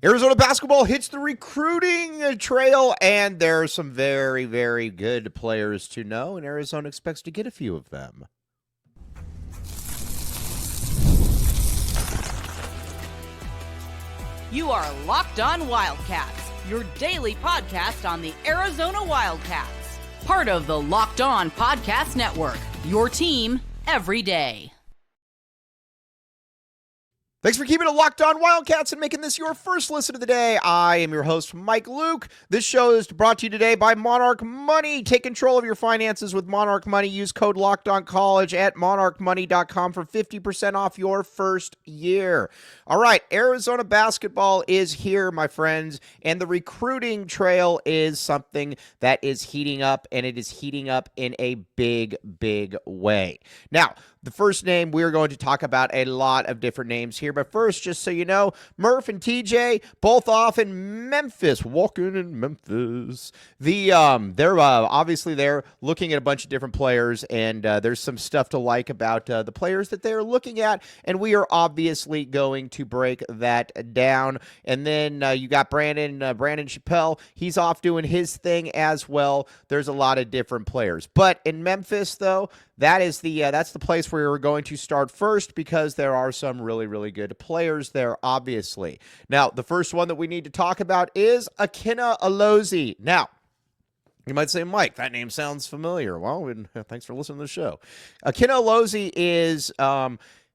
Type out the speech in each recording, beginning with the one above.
Arizona basketball hits the recruiting trail, and there are some very, very good players to know, and Arizona expects to get a few of them. You are Locked On Wildcats, your daily podcast on the Arizona Wildcats. Part of the Locked On Podcast Network, your team every day. Thanks for keeping it locked on Wildcats and making this your first listen of the day. I am your host, Mike Luke. This show is brought to you today by Monarch Money. Take control of your finances with Monarch Money. Use code LOCKEDONCollege at monarchmoney.com for 50% off your first year. All right, Arizona basketball is here, my friends, and the recruiting trail is something that is heating up, and it is heating up in a big, big way. Now, the first name, we're going to talk about a lot of different names here. But first, just so you know, Murph and TJ, both off in Memphis, walking in Memphis. They're obviously they're looking at a bunch of different players, and there's some stuff to like about the players that they're looking at, and we are obviously going to break that down. And then you got Brandon Chappell. He's off doing his thing as well. There's a lot of different players. But in Memphis, though, that's the place where we're going to start first because there are some really, really good players there, obviously. Now, the first one that we need to talk about is Akin Lozi. Now, you might say, Mike, that name sounds familiar. Well, thanks for listening to the show. Akin Lozi is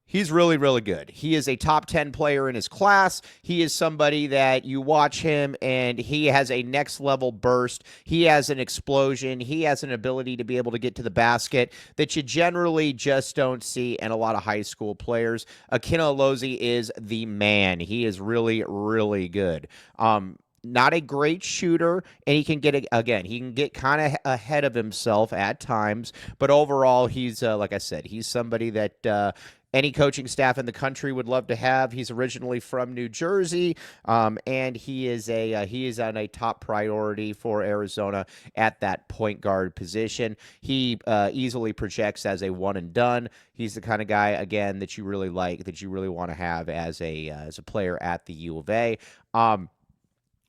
he's really, really good. He is a top 10 player in his class. He is somebody that you watch him, and he has a next-level burst. He has an explosion. He has an ability to be able to get to the basket that you generally just don't see in a lot of high school players. Akin Lozi is the man. He is really, really good. Not a great shooter, and he can get kind of ahead of himself at times, but overall, he's, like I said, he's somebody that any coaching staff in the country would love to have. He's originally from New Jersey, and he is on a top priority for Arizona at that point guard position. He easily projects as a one and done. He's the kind of guy, again, that you really like, that you really want to have as a player at the U of A.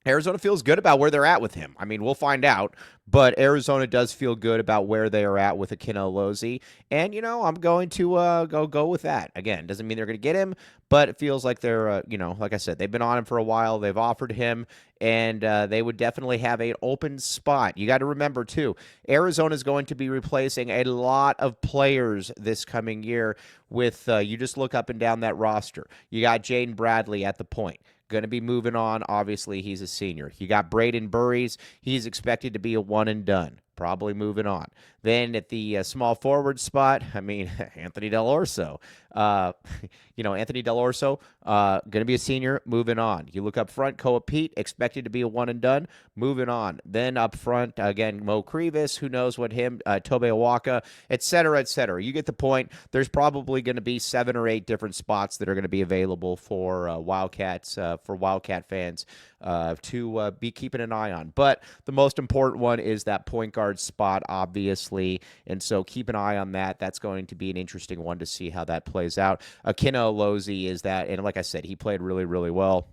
Arizona feels good about where they're at with him. I mean, we'll find out, but Arizona does feel good about where they are at with Akin Lozi, and I'm going to go with that. Again, doesn't mean they're going to get him, but it feels like they're like I said, they've been on him for a while. They've offered him, and they would definitely have an open spot. You got to remember too, Arizona is going to be replacing a lot of players this coming year. With you just look up and down that roster. You got Jaden Bradley at the point. Going to be moving on. Obviously, he's a senior. You got Braden Burries. He's expected to be a one and done. Probably moving on. Then at the small forward spot, I mean, Anthony Del Orso. Anthony Del Orso, going to be a senior, moving on. You look up front, Koa Pete, expected to be a one and done, moving on. Then up front, again, Mo Krivas, who knows what him, Tobe Awaka, et cetera, et cetera. You get the point. There's probably going to be 7 or 8 different spots that are going to be available for Wildcats, for Wildcat fans to be keeping an eye on. But the most important one is that point guard spot, obviously, and so keep an eye on that. That's going to be an interesting one to see how that plays out. Akin Lozi is that, and like I said, he played really, really well.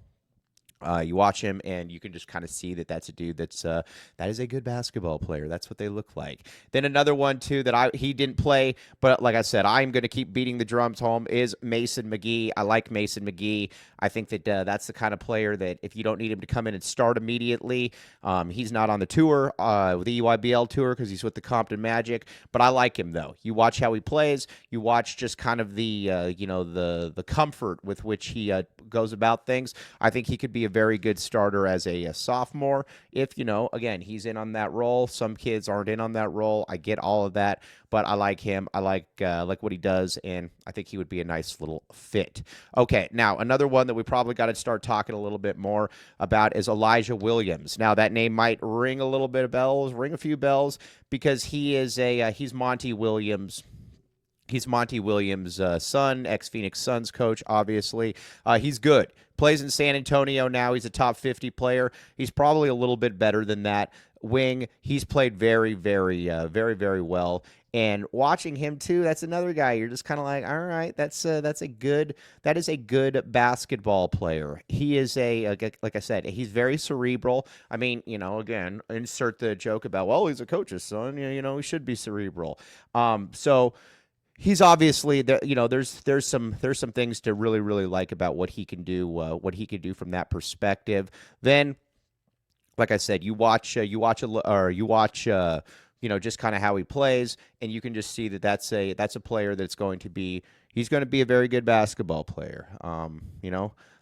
You watch him, and you can just kind of see that that's a dude that is a good basketball player. That's what they look like. Then another one, too, that he didn't play, but like I said, I'm going to keep beating the drums home, is Mason McGee. I like Mason McGee. I think that that's the kind of player that if you don't need him to come in and start immediately, he's not on the tour, the EYBL tour, because he's with the Compton Magic, but I like him, though. You watch how he plays. You watch just kind of the comfort with which he goes about things. I think he could be a very good starter as a sophomore. If, again, he's in on that role. Some kids aren't in on that role. I get all of that, but I like him. I like what he does, and I think he would be a nice little fit. Okay, now another one that we probably got to start talking a little bit more about is Elijah Williams. Now that name might ring a few bells, because he's Monty Williams. He's Monty Williams' son, ex-Phoenix Suns coach, obviously. He's good. Plays in San Antonio now. He's a top 50 player. He's probably a little bit better than that wing. He's played very, very, very, very well. And watching him too, that's another guy. You're just kind of like, all right, that is a good basketball player. He is like I said, he's very cerebral. I mean, again, insert the joke about, well, he's a coach's son. He should be cerebral. So he's obviously there's some things to really really like about what he can do from that perspective. Then, like I said, you watch just kind of how he plays, and you can just see that that's a player he's going to be a very good basketball player.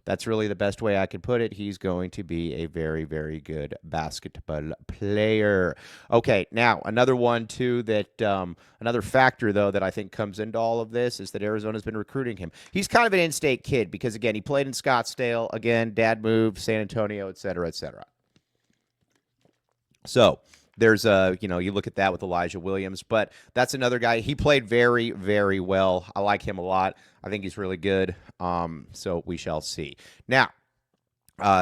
That's really the best way I could put it. He's going to be a very, very good basketball player. Okay, now another one too another factor though that I think comes into all of this is that Arizona's been recruiting him. He's kind of an in-state kid because again, he played in Scottsdale. Again, dad moved, San Antonio, et cetera, et cetera. So there's you look at that with Elijah Williams, but that's another guy. He played very, very well. I like him a lot. I think he's really good. So we shall see. Now,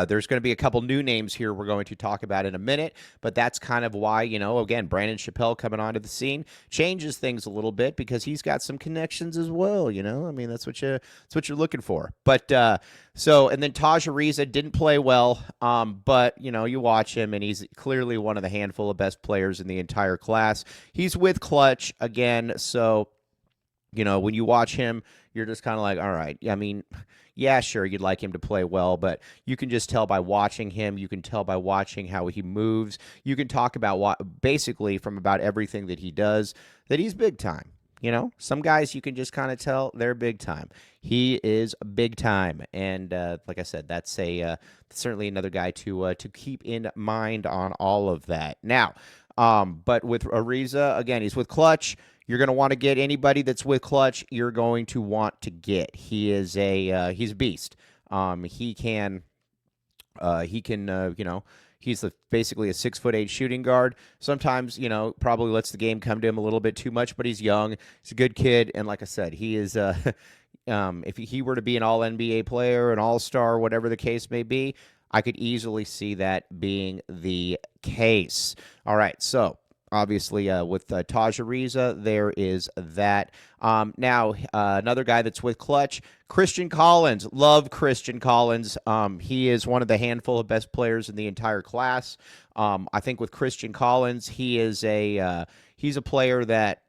there's going to be a couple new names here we're going to talk about in a minute, but that's kind of why, again, Brandon Chappell coming onto the scene changes things a little bit because he's got some connections as well, I mean, that's what you're looking for. But and then Taj Ariza didn't play well, but, you watch him, and he's clearly one of the handful of best players in the entire class. He's with Clutch again, so, when you watch him, you're just kind of like, all right, I mean, yeah, sure, you'd like him to play well, but you can just tell by watching him. You can tell by watching how he moves. You can talk about basically from about everything that he does that he's big time. Some guys you can just kind of tell they're big time. He is big time, and like I said, that's certainly another guy to keep in mind on all of that. Now, but with Ariza, again, he's with Clutch. You're going to want to get anybody that's with Clutch. You're going to want to get. He is he's a beast. He can he's basically a 6'8" shooting guard. Sometimes, probably lets the game come to him a little bit too much, but he's young. He's a good kid, and like I said, he is. If he were to be an All NBA player, an All-Star, whatever the case may be, I could easily see that being the case. All right, so. Obviously, with Taj Ariza, there is that. Now, another guy that's with Clutch, Christian Collins. Love Christian Collins. He is one of the handful of best players in the entire class. I think with Christian Collins, he's a player that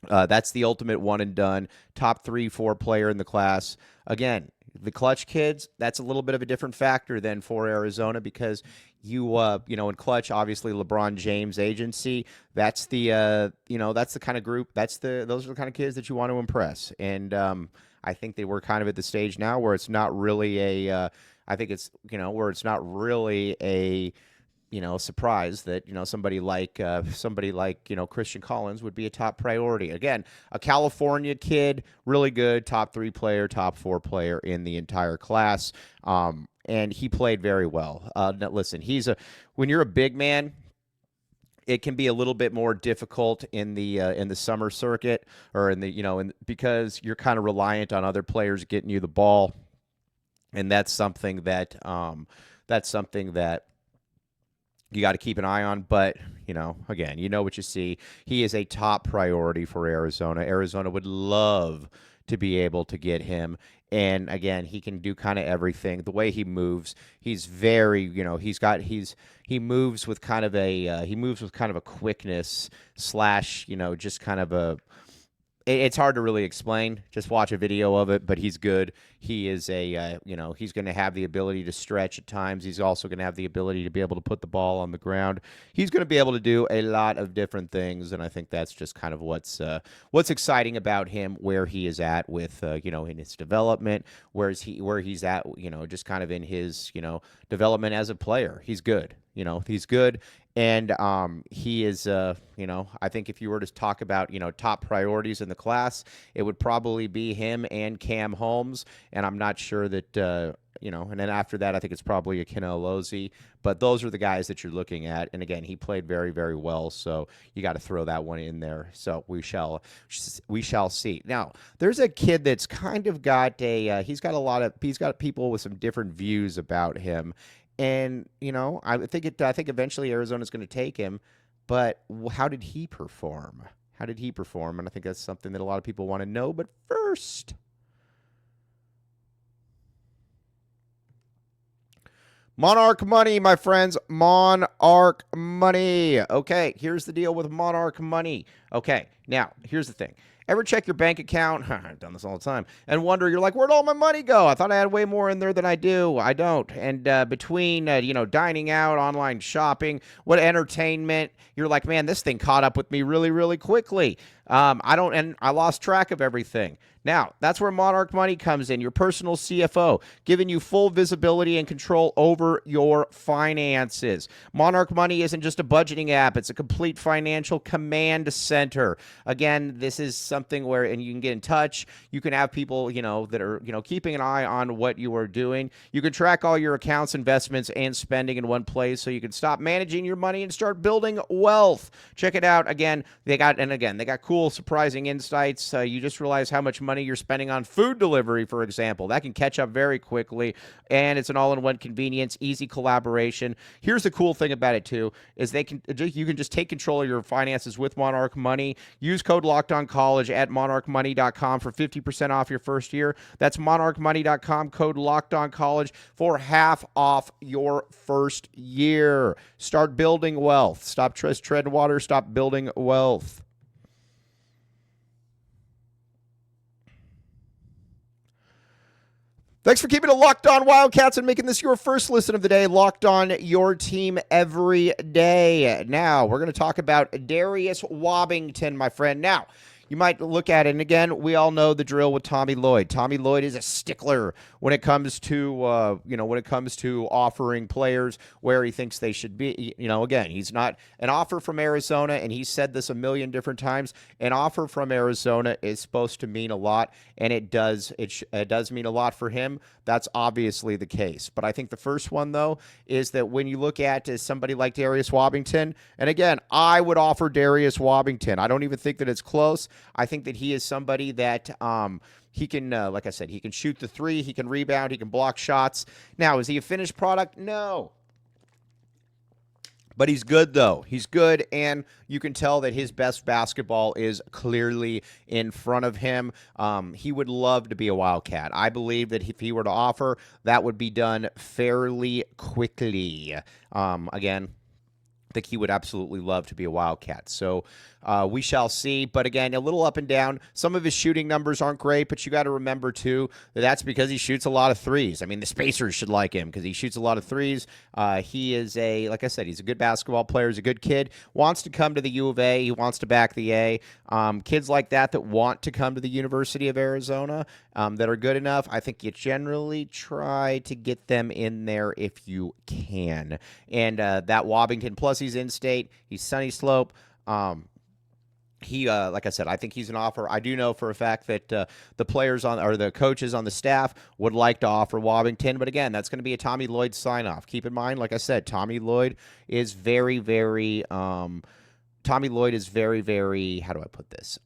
that's the ultimate one and done. Top 3-4 player in the class. Again, the Clutch kids, that's a little bit of a different factor than for Arizona because in Clutch, obviously LeBron James agency, that's the that's the kind of group, those are the kind of kids that you want to impress. And I think they were kind of at the stage now where it's not really where it's not really a surprise that, somebody like Christian Collins would be a top priority. Again, a California kid, really good, top 3 player, top 4 player in the entire class. And he played very well. Now listen, when you're a big man, it can be a little bit more difficult in the summer circuit or because you're kind of reliant on other players getting you the ball. And that's something that you got to keep an eye on, but, again, what you see. He is a top priority for Arizona. Arizona would love to be able to get him. And, again, he can do kind of everything. The way he moves, he's very, he moves with kind of a quickness / just kind of a, it's hard to really explain. Just watch a video of it, but he's good. He is he's going to have the ability to stretch at times. He's also going to have the ability to be able to put the ball on the ground. He's going to be able to do a lot of different things, and I think that's just kind of what's exciting about him, where he is at with in his development, where he's at, just kind of in his development as a player. He's good. He's good. And he is, I think if you were to talk about, top priorities in the class, it would probably be him and Cam Holmes. And I'm not sure that, and then after that, I think it's probably Akin Lozi. But those are the guys that you're looking at. And again, he played very, very well. So you got to throw that one in there. So we shall see. Now, there's a kid that's kind of got he's got people with some different views about him. And, I think eventually Arizona's going to take him, but how did he perform? How did he perform? And I think that's something that a lot of people want to know. But first, Monarch Money, my friends. Monarch Money. Okay, here's the deal with Monarch Money. Okay, now, here's the thing. Ever check your bank account? I've done this all the time. And wonder, you're like, where'd all my money go? I thought I had way more in there than I do. I don't. And between, dining out, online shopping, what entertainment, you're like, man, this thing caught up with me really, really quickly. And I lost track of everything. Now, that's where Monarch Money comes in, your personal CFO, giving you full visibility and control over your finances. Monarch Money isn't just a budgeting app. It's a complete financial command center. Again, this is something where, and you can get in touch. You can have people, that are, keeping an eye on what you are doing. You can track all your accounts, investments, and spending in one place so you can stop managing your money and start building wealth. Check it out. Again, they got cool, surprising insights. You just realize how much money you're spending on food delivery, for example. That can catch up very quickly, and it's an all-in-one convenience, easy collaboration. Here's the cool thing about it, too, is you can just take control of your finances with Monarch Money. Use code LOCKEDONCollege at monarchmoney.com for 50% off your first year. That's monarchmoney.com, code LOCKEDONCollege for half off your first year. Start building wealth. Stop treading water. Stop building wealth. Thanks for keeping it Locked On Wildcats and making this your first listen of the day. Locked On, your team every day. Now, we're going to talk about Darius Wobbington, my friend. Now, you might look at it, and again, we all know the drill with Tommy Lloyd. Tommy Lloyd is a stickler when it comes to, offering players where he thinks they should be. Again, he's not an offer from Arizona, and he's said this a million different times. An offer from Arizona is supposed to mean a lot, and it does. It does mean a lot for him. That's obviously the case. But I think the first one, though, is that when you look at somebody like Darius Wobbington, and again, I would offer Darius Wobbington. I don't even think that it's close. I think that he is somebody that he can, like I said, he can shoot the three, he can rebound, he can block shots. Now, is he a finished product? No. But he's good, though. He's good, and you can tell that his best basketball is clearly in front of him. He would love to be a Wildcat. I believe that if he were to offer, that would be done fairly quickly. Again, I think he would absolutely love to be a Wildcat. So we shall see. But again, a little up and down. Some of his shooting numbers aren't great, but you got to remember, too, that that's because he shoots a lot of threes. I mean, the Spacers should like him because he shoots a lot of threes. He is like I said, he's a good basketball player. He's a good kid. Wants to come to the U of A. He wants to back the A. Kids like that want to come to the University of Arizona that are good enough, I think you generally try to get them in there if you can. And that Wobbington, plus he's in-state. He's Sunny Slope. He, like I said, I think he's an offer. I do know for a fact that the players the coaches on the staff would like to offer Wobbington, but again, that's going to be a Tommy Lloyd sign-off. Keep in mind, like I said, Tommy Lloyd is very, very, Tommy Lloyd is very, very, how do I put this?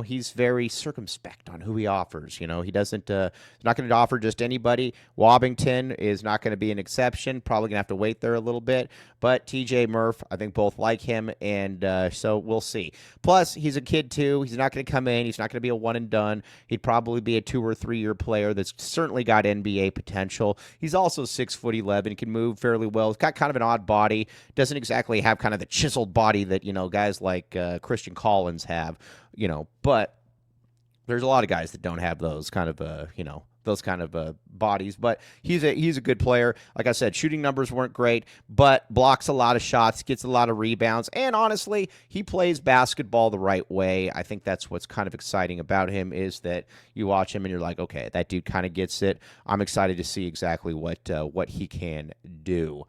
He's very circumspect on who he offers. He doesn't, he's not going to offer just anybody. Wobbington is not going to be an exception. Probably going to have to wait there a little bit. But TJ Murph, I think both like him, and so we'll see. Plus, he's a kid too. He's not going to come in. He's not going to be a one and done. He'd probably be a 2 or 3 year player that's certainly got NBA potential. He's also 6'11", can move fairly well. He's got kind of an odd body. Doesn't exactly have kind of the chiseled body that guys like Christian Collins have. But there's a lot of guys that don't have those kind of bodies, but he's a good player. Like I said, shooting numbers weren't great, but blocks a lot of shots, gets a lot of rebounds, and honestly, he plays basketball the right way. I think that's what's kind of exciting about him, is that you watch him and you're like, okay, that dude kind of gets it. I'm excited to see exactly what he can do.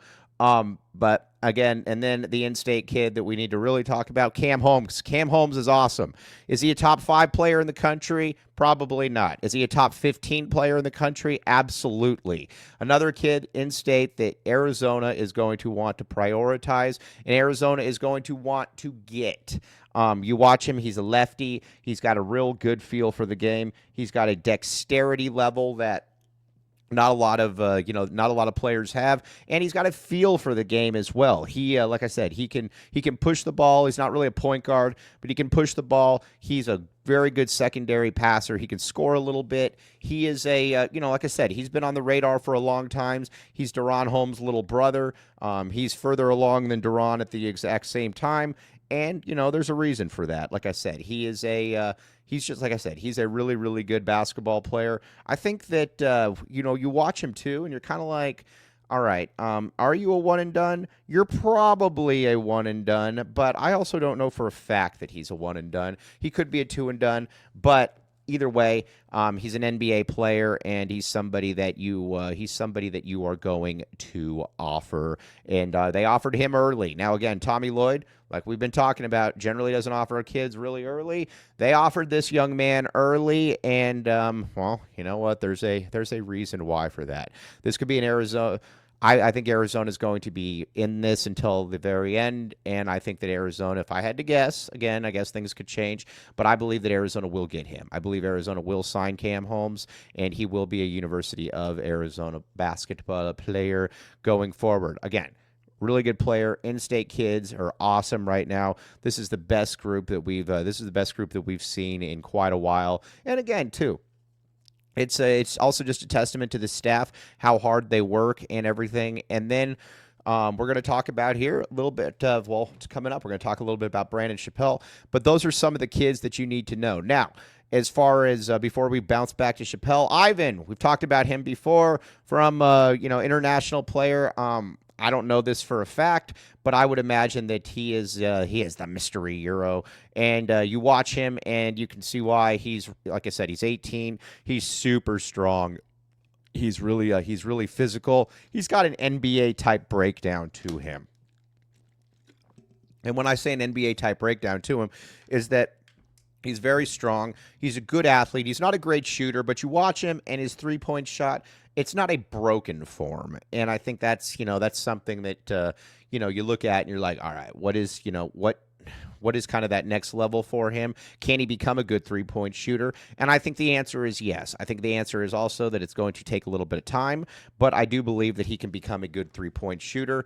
But again, and then the in-state kid that we need to really talk about, Cam Holmes. Cam Holmes is awesome. Is he a top 5 player in the country? Probably not. Is he a top 15 player in the country? Absolutely. Another kid in-state that Arizona is going to want to prioritize, and Arizona is going to want to get. You watch him, he's a lefty. He's got a real good feel for the game. He's got a dexterity level that not a lot of not a lot of players have, and he's got a feel for the game as well. He like I said, he can push the ball. He's not really a point guard, but he can push the ball. He's a very good secondary passer. He can score a little bit. He is a like I said, he's been on the radar for a long time. He's Deron Holmes' little brother. He's further along than Deron at the exact same time. And, there's a reason for that. Like I said, he is he's just, like I said, he's a really, really good basketball player. I think that, you watch him too, and you're kind of like, all right, are you a one and done? You're probably a one and done, but I also don't know for a fact that he's a one and done. He could be a two and done, but either way, he's an NBA player, and he's somebody that you are going to offer. And they offered him early. Now again, Tommy Lloyd, like we've been talking about, generally doesn't offer kids really early. They offered this young man early, and well, you know what? There's a reason why for that. This could be in Arizona. I think Arizona is going to be in this until the very end, and I think that Arizona, if I had to guess, again, I guess things could change, but I believe that Arizona will get him. I believe Arizona will sign Cam Holmes, and he will be a University of Arizona basketball player going forward. Again, really good player. In-state kids are awesome right now. This is the best group that we've seen in quite a while, and again, too. It's also just a testament to the staff, how hard they work and everything. And then we're going to talk about here a little bit of, well, it's coming up. We're going to talk a little bit about Brandon Chappell. But those are some of the kids that you need to know. Now, as far as before we bounce back to Chappelle, Ivan, we've talked about him before from, international player. I don't know this for a fact, but I would imagine that he is the mystery Euro. And you watch him, and you can see why. He's, like I said, he's 18. He's super strong. He's really physical. He's got an NBA type breakdown to him. And when I say an NBA type breakdown to him, is that he's very strong. He's a good athlete. He's not a great shooter, but you watch him, and his three-point shot, it's not a broken form. And I think that's something that, you look at and you're like, all right, what is kind of that next level for him? Can he become a good three-point shooter? And I think the answer is yes. I think the answer is also that it's going to take a little bit of time, but I do believe that he can become a good three-point shooter.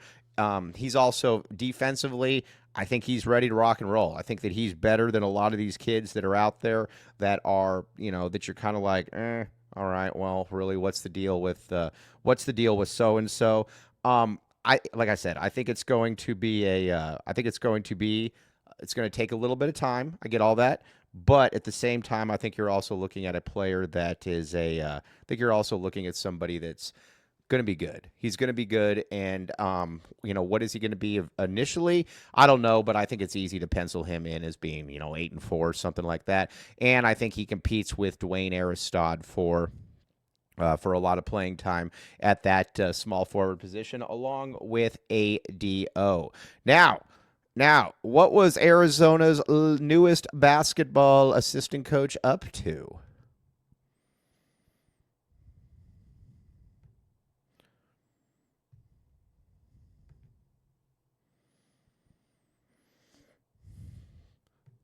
He's also defensively, I think he's ready to rock and roll. I think that he's better than a lot of these kids that are out there that are, that you're kind of like, all right, well, really, what's the deal with so and so? Like I said, I think it's going to be it's going to take a little bit of time. I get all that, but at the same time, I think you're also looking at a player that is I think you're also looking at somebody that's going to be good. He's going to be good, and what is he going to be initially? I don't know, but I think it's easy to pencil him in as being 8-4, something like that. And I think he competes with Dwayne Aristod for a lot of playing time at that small forward position, along with ADO. Now, what was Arizona's newest basketball assistant coach up to?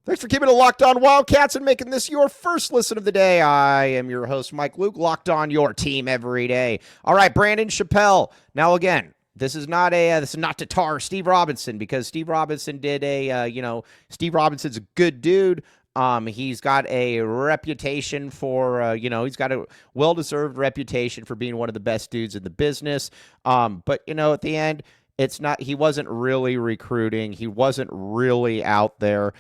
Thanks for keeping it Locked On Wildcats and making this your first listen of the day. I am your host, Mike Luke, Locked On, your team every day. All right, Brandon Chappell. Now, again, this is not to tar Steve Robinson, because Steve Robinson Steve Robinson's a good dude. He's got a reputation for, he's got a well-deserved reputation for being one of the best dudes in the business. But, at the end, he wasn't really recruiting. He wasn't really out there.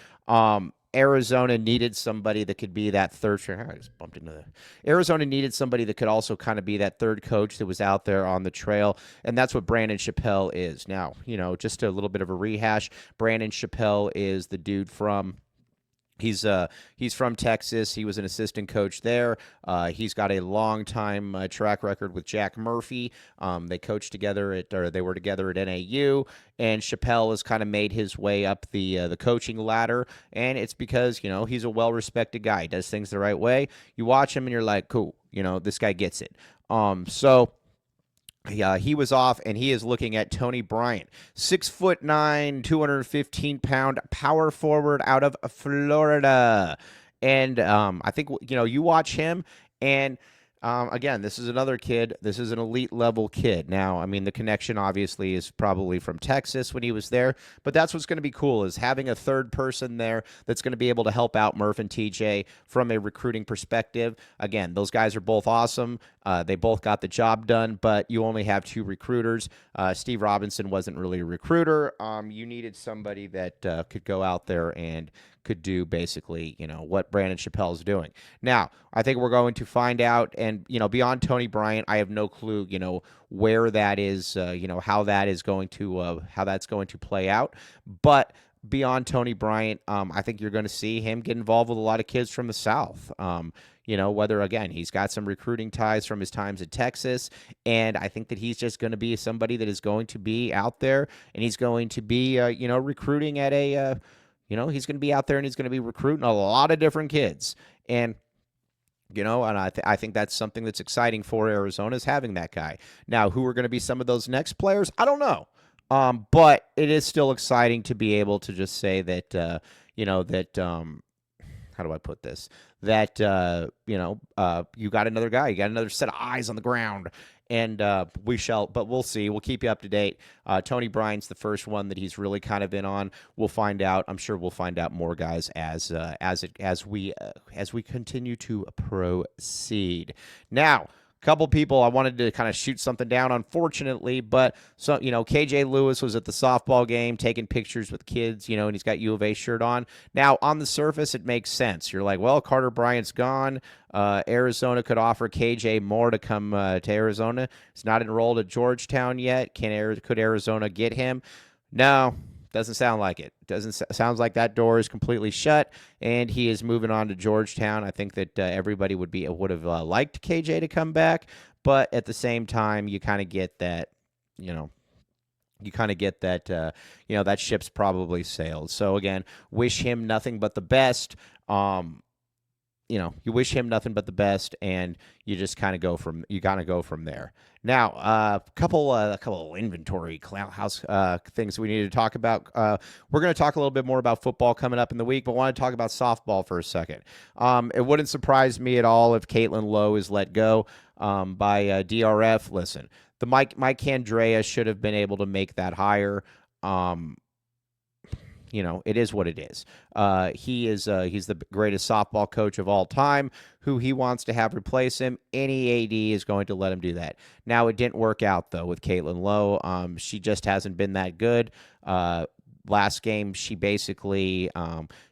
Arizona needed somebody that could be that third. I just bumped into that. Arizona needed somebody that could also kind of be that third coach that was out there on the trail, and that's what Brandon Chappell is. Now, just a little bit of a rehash. Brandon Chappell is the dude from. He's from Texas. He was an assistant coach there. He's got a long time track record with Jack Murphy. They coached together they were together at NAU. And Chappelle has kind of made his way up the coaching ladder, and it's because he's a well-respected guy. He does things the right way. You watch him and you're like, cool. This guy gets it. He was off, and he is looking at Tony Bryant, 6'9", 215-pound power forward out of Florida. And I think you watch him, and Again, this is another kid. This is an elite level kid. Now, I mean, the connection obviously is probably from Texas when he was there, but that's what's going to be cool is having a third person there that's going to be able to help out Murph and TJ from a recruiting perspective. Again, those guys are both awesome. They both got the job done, but you only have 2 recruiters. Steve Robinson wasn't really a recruiter. You needed somebody that could go out there and could do basically, what Brandon Chappelle is doing. Now, I think we're going to find out, and, beyond Tony Bryant, I have no clue, where that is, how that is going to, how that's going to play out. But beyond Tony Bryant, I think you're going to see him get involved with a lot of kids from the South. Whether, again, he's got some recruiting ties from his times at Texas, and I think that he's just going to be somebody that is going to be out there, and he's going to be, recruiting at a, he's going to be out there and he's going to be recruiting a lot of different kids. And, and I think that's something that's exciting for Arizona is having that guy. Now, who are going to be some of those next players? I don't know. But it is still exciting to be able to just say that, how do I put this? That, you got another guy. You got another set of eyes on the ground. And we'll see. We'll keep you up to date. Tony Bryant's the first one that he's really kind of in on. We'll find out. I'm sure we'll find out more guys as we continue to proceed. Now, couple people I wanted to kind of shoot something down, unfortunately, but so KJ Lewis was at the softball game taking pictures with kids, and he's got U of A shirt on. Now, on the surface, it makes sense. You're like, well, Carter Bryant's gone. Arizona could offer KJ more to come to Arizona. He's not enrolled at Georgetown yet. Could Arizona get him? No. Doesn't sound like it. Sounds like that door is completely shut, and he is moving on to Georgetown. I think that everybody would have liked KJ to come back, but at the same time, you kind of get that, that ship's probably sailed. So again, wish him nothing but the best. You wish him nothing but the best, and you just kind of go from there. Now, a couple of inventory house things we need to talk about. We're going to talk a little bit more about football coming up in the week, but want to talk about softball for a second. It wouldn't surprise me at all if Caitlin Lowe is let go by DRF. Listen, the Mike Candrea should have been able to make that hire. It is what it is. He's the greatest softball coach of all time. Who he wants to have replace him, any AD is going to let him do that. Now, it didn't work out, though, with Caitlin Lowe. She just hasn't been that good. Last game, she basically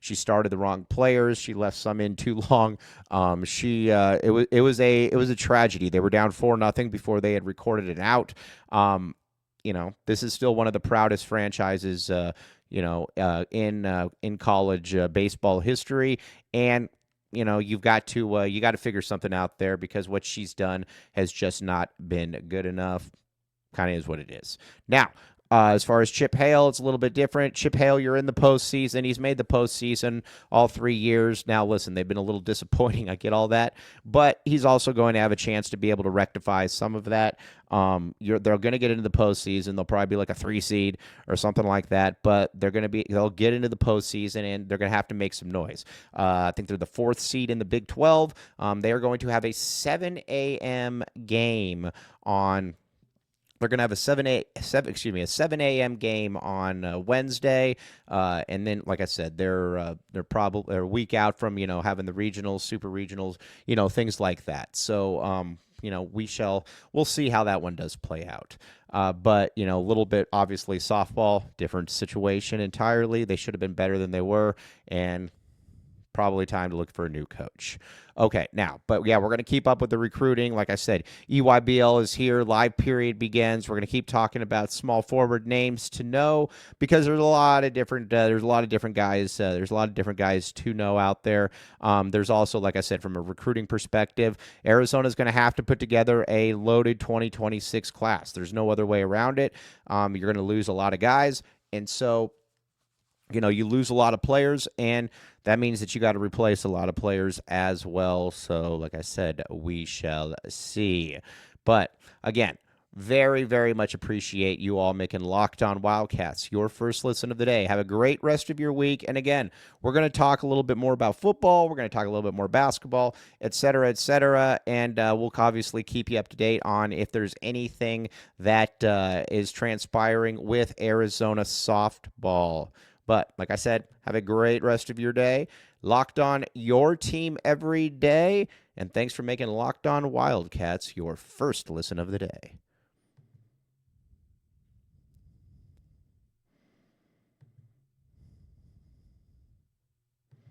she started the wrong players. She left some in too long. It was a tragedy. They were down 4-0 before they had recorded it out. This is still one of the proudest franchises in college baseball history, and you've got to figure something out there because what she's done has just not been good enough. Kind of is what it is. Now, as far as Chip Hale, it's a little bit different. Chip Hale, you're in the postseason. He's made the postseason all 3 years. Now, listen, they've been a little disappointing. I get all that. But he's also going to have a chance to be able to rectify some of that. They're going to get into the postseason. They'll probably be like a 3 seed or something like that. But they'll get into the postseason, and they're going to have to make some noise. I think they're the 4th seed in the Big 12. They are going to have a 7 a.m. game on. They're going to have a 7 a.m. game on Wednesday, and then, like I said, they're probably a week out from having the regionals, super regionals, things like that. So we'll see how that one does play out. But a little bit obviously softball, different situation entirely. They should have been better than they were, and probably time to look for a new coach. Okay, now, but yeah, we're going to keep up with the recruiting. Like I said, EYBL is here. Live period begins. We're going to keep talking about small forward names to know because there's a lot of different guys. There's a lot of different guys to know out there. There's also, like I said, from a recruiting perspective, Arizona's going to have to put together a loaded 2026 class. There's no other way around it. You're going to lose a lot of guys, and so you lose a lot of players, and that means that you got to replace a lot of players as well. So, like I said, we shall see. But again, Very, very much appreciate you all making Locked On Wildcats your first listen of the day. Have a great rest of your week. And again, we're going to talk a little bit more about football. We're going to talk a little bit more basketball, et cetera, et cetera. And we'll obviously keep you up to date on if there's anything that is transpiring with Arizona softball. But like I said, have a great rest of your day. Locked On, your team every day. And thanks for making Locked On Wildcats your first listen of the day.